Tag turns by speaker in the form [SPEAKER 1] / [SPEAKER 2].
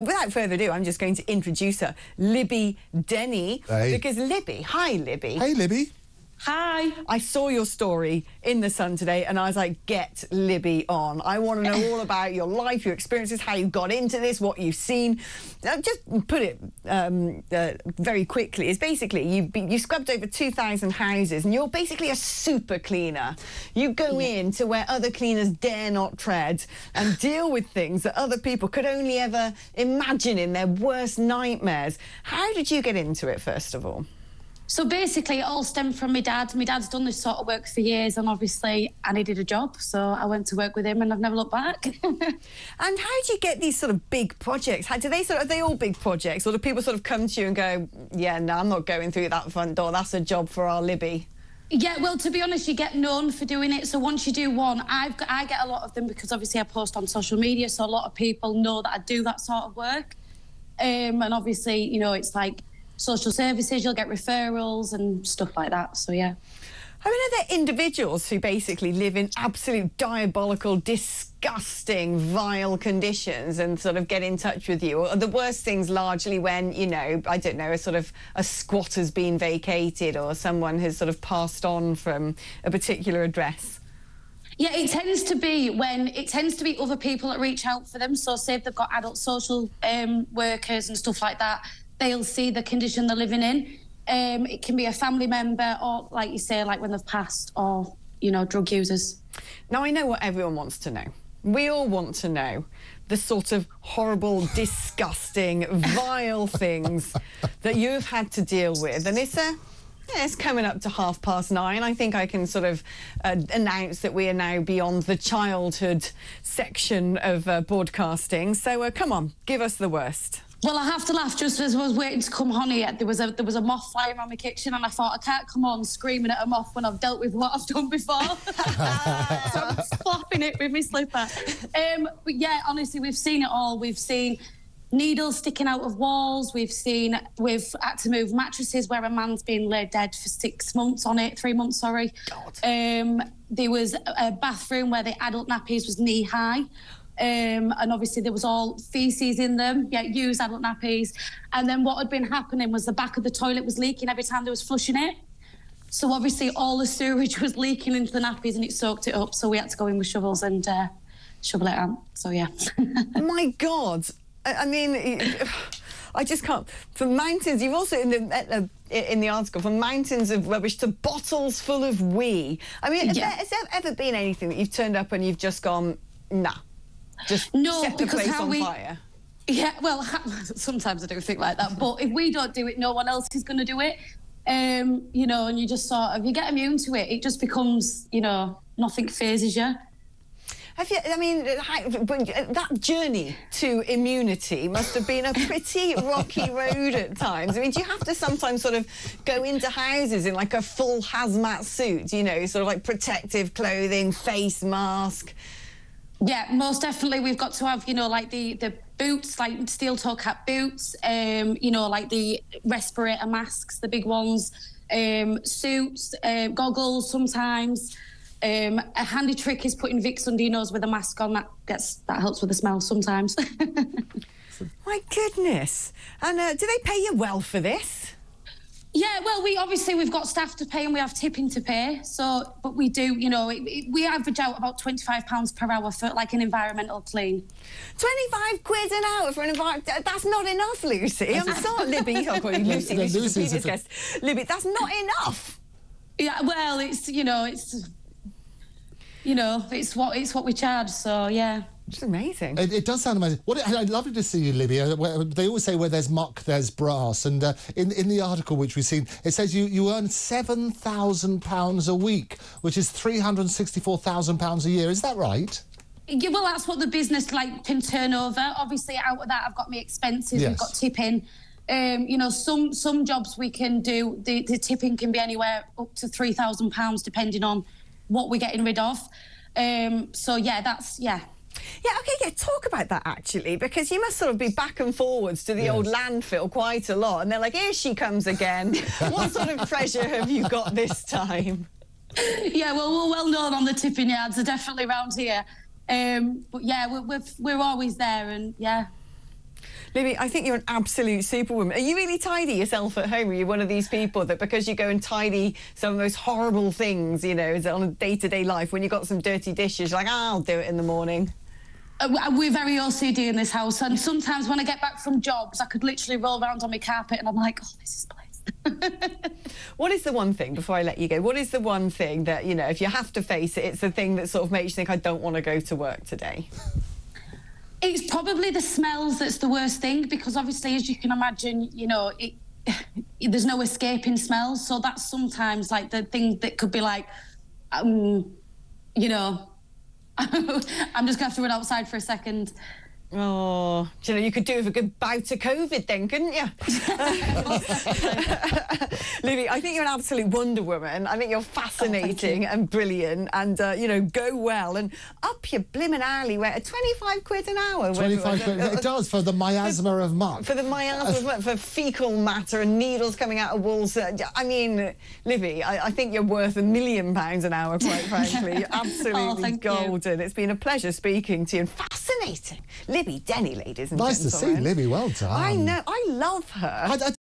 [SPEAKER 1] Without further ado, I'm just going to introduce her, Libby Denney.
[SPEAKER 2] Hey.
[SPEAKER 1] Because Libby, hi Libby.
[SPEAKER 2] Hey Libby.
[SPEAKER 3] Hi.
[SPEAKER 1] I saw your story in The Sun today and I was like, get Libby on. I want to know all about your life, your experiences, how you got into this, what you've seen. Just put it very quickly. It's basically, you scrubbed over 2,000 houses and you're basically a super cleaner. You go in to where other cleaners dare not tread and deal with things that other people could only ever imagine in their worst nightmares. How did you get into it, first of all?
[SPEAKER 3] So basically, it all stemmed from my dad. My dad's done this sort of work for years, and obviously I needed a job, so I went to work with him, and I've never looked back.
[SPEAKER 1] And how do you get these sort of big projects? Are they all big projects, or do people sort of come to you and go, yeah, no, I'm not going through that front door, that's a job for our Libby?
[SPEAKER 3] Yeah, well, to be honest, you get known for doing it. So once you do one, I get a lot of them because obviously I post on social media, so a lot of people know that I do that sort of work. And obviously, you know, it's like social services, you'll get referrals and stuff like that, so yeah.
[SPEAKER 1] I mean, are there individuals who basically live in absolute diabolical, disgusting, vile conditions and sort of get in touch with you? Or are the worst things largely when, you know, I don't know, a squat has been vacated or someone has sort of passed on from a particular address?
[SPEAKER 3] Yeah, it tends to be other people that reach out for them. So say if they've got adult social workers and stuff like that, they'll see the condition they're living in. It can be a family member or, like you say, like when they've passed or, you know, drug users.
[SPEAKER 1] Now, I know what everyone wants to know. We all want to know the sort of horrible, disgusting, vile things that you've had to deal with. And it's coming up to 9:30. I think I can sort of announce that we are now beyond the childhood section of broadcasting. So come on, give us the worst.
[SPEAKER 3] Well, I have to laugh. Just as I was waiting to come on here, there was a moth flying around my kitchen, and I thought, I can't come on screaming at a moth when I've dealt with what I've done before. So I'm slapping it with my slipper. But yeah, honestly, we've seen it all. We've seen needles sticking out of walls. We've had to move mattresses where a man's been laid dead for 6 months on it, 3 months, sorry.
[SPEAKER 1] God.
[SPEAKER 3] There was a bathroom where the adult nappies was knee high. And obviously there was all faeces in them, used adult nappies. And then what had been happening was the back of the toilet was leaking every time they was flushing it. So obviously all the sewage was leaking into the nappies and it soaked it up. So we had to go in with shovels and shovel it out. So yeah.
[SPEAKER 1] My God. I mean, I just can't. From mountains, you've also in the article, from mountains of rubbish to bottles full of wee. I mean, has there ever been anything that you've turned up and you've just gone, nah? Just set the place on fire.
[SPEAKER 3] Yeah, well, sometimes I do think like that. But if we don't do it, no one else is going to do it. You know, and you just sort of, you get immune to it. It just becomes, you know, nothing phases you.
[SPEAKER 1] Have you, I mean, that journey to immunity must have been a pretty rocky road at times. I mean, do you have to sometimes sort of go into houses in like a full hazmat suit, you know, sort of like protective clothing, face mask?
[SPEAKER 3] Yeah, most definitely. We've got to have, you know, like the boots, like steel toe cap boots, you know, like the respirator masks, the big ones, suits, goggles sometimes. A handy trick is putting Vicks under your nose with a mask on. That helps with the smell sometimes.
[SPEAKER 1] My goodness. And do they pay you well for this?
[SPEAKER 3] Yeah, well, we've got staff to pay and we have tipping to pay. So, but we do, you know, we average out about £25 per hour for like an environmental clean.
[SPEAKER 1] 25 quid an hour for an environment? That's not enough, Lucy. I'm sorry, Libby. Oh, Lucy, this is the previous guest. Libby, that's not enough.
[SPEAKER 3] Yeah, well, it's what we charge. So yeah.
[SPEAKER 1] It's amazing.
[SPEAKER 2] It does sound amazing. I'd love to see you, Libby. They always say where there's muck, there's brass. And in the article which we've seen, it says you earn £7,000 a week, which is £364,000 a year. Is that right?
[SPEAKER 3] Yeah, well, that's what the business can turn over. Obviously, out of that, I've got my expenses.
[SPEAKER 2] Yes.
[SPEAKER 3] We've got tipping. You know, some jobs we can do. The tipping can be anywhere up to £3,000, depending on what we're getting rid of. So yeah,
[SPEAKER 1] Yeah, OK, yeah, talk about that, actually, because you must sort of be back and forwards to the old landfill quite a lot, and they're like, here she comes again. What sort of treasure have you got this time?
[SPEAKER 3] Yeah, well, we're well known on the tipping yards. They're definitely around here. But, yeah, we're always there, and, yeah.
[SPEAKER 1] Libby, I think you're an absolute superwoman. Are you really tidy yourself at home? Are you one of these people that because you go and tidy some of those horrible things, you know, on a day-to-day life, when you've got some dirty dishes, you're like, I'll do it in the morning?
[SPEAKER 3] We're very OCD in this house, and sometimes when I get back from jobs, I could literally roll around on my carpet and I'm like, oh, this is place.
[SPEAKER 1] What is the one thing, before I let you go, what is the one thing that, you know, if you have to face it, it's the thing that sort of makes you think, I don't want to go to work today?
[SPEAKER 3] It's probably the smells that's the worst thing, because obviously, as you can imagine, you know, there's no escaping smells. So that's sometimes like the thing that could be like, you know, I'm just going to have to run outside for a second.
[SPEAKER 1] Oh, do you know, you could do with a good bout of COVID then, couldn't you? Libby, I think you're an absolute Wonder Woman. I think you're fascinating and brilliant, and, you know, go well and up your blimmin' alley where at 25 quid an hour.
[SPEAKER 2] 25 quid, it does, for the miasma of muck.
[SPEAKER 1] For the miasma of muck, for fecal matter and needles coming out of walls. I mean, Libby, I think you're worth £1 million an hour, quite frankly. You're absolutely golden. It's been a pleasure speaking to you, and fascinating. Libby Denney, ladies and gentlemen.
[SPEAKER 2] Nice to see Libby, well done.
[SPEAKER 1] I know, I love her.